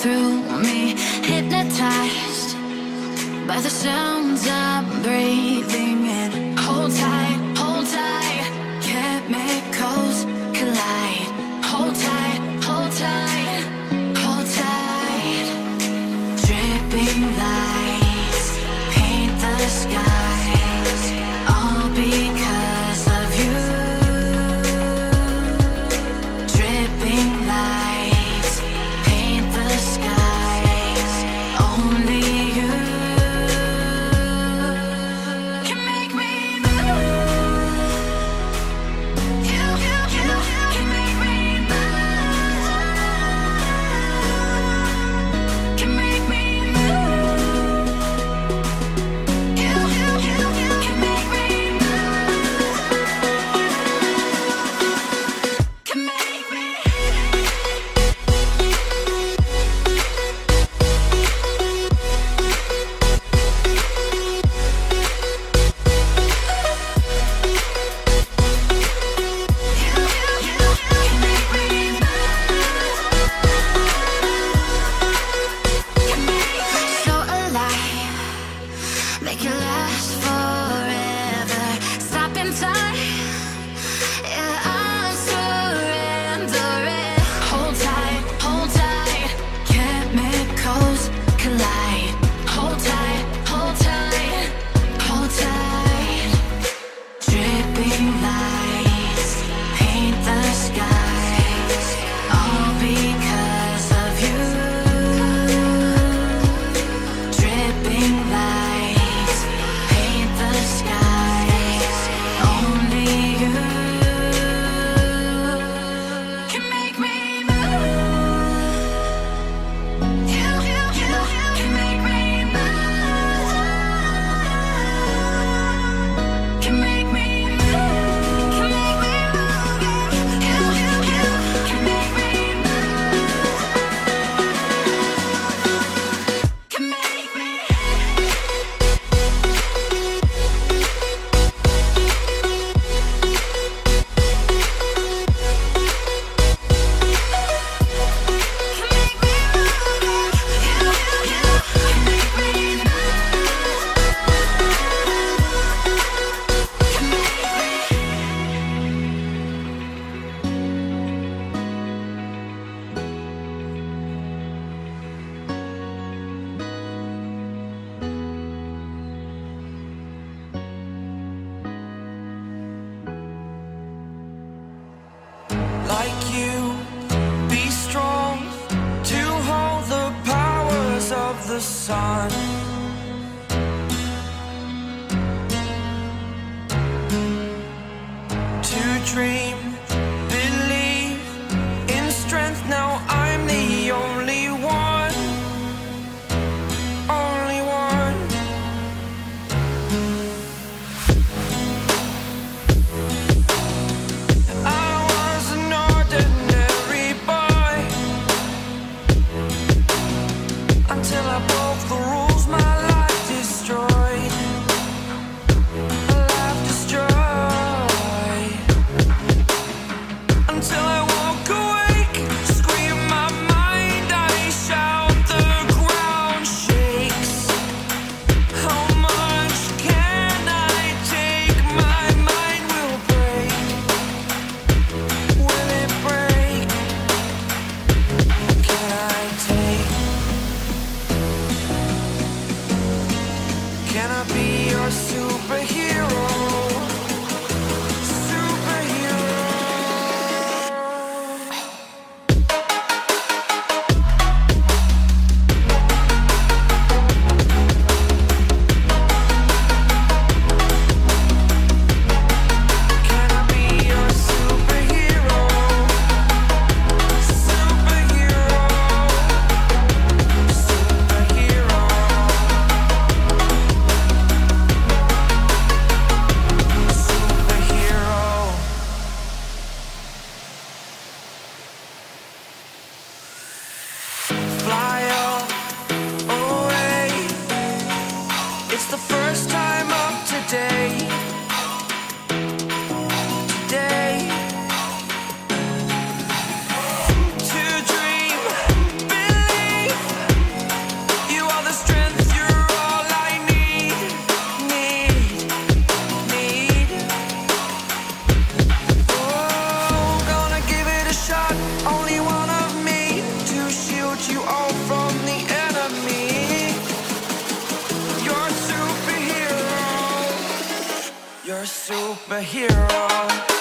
through me, hypnotized by the sounds I'm breathing in. Hold tight, chemicals collide. Hold tight, hold tight, hold tight. Dripping lights paint the skies, all because of you. Dripping lights paint the skies, only you can make me move. You can make me move. Can make me move. You can make me move. Can make me. So alive, make it last forever. Stop in time, yeah, I'm surrendering. Hold tight, chemicals collide. Hold tight, hold tight, hold tight. Dripping lights paint the skies, all because of you. Dripping lights paint the skies, only you can make me move. You can make me move. Can make me move. Can make me move. You can make me move. Can make me. Like you, be strong to hold the powers of the sun. To dream, believe in strength. Now I'm the only one, only one. I was an ordinary You're a superhero.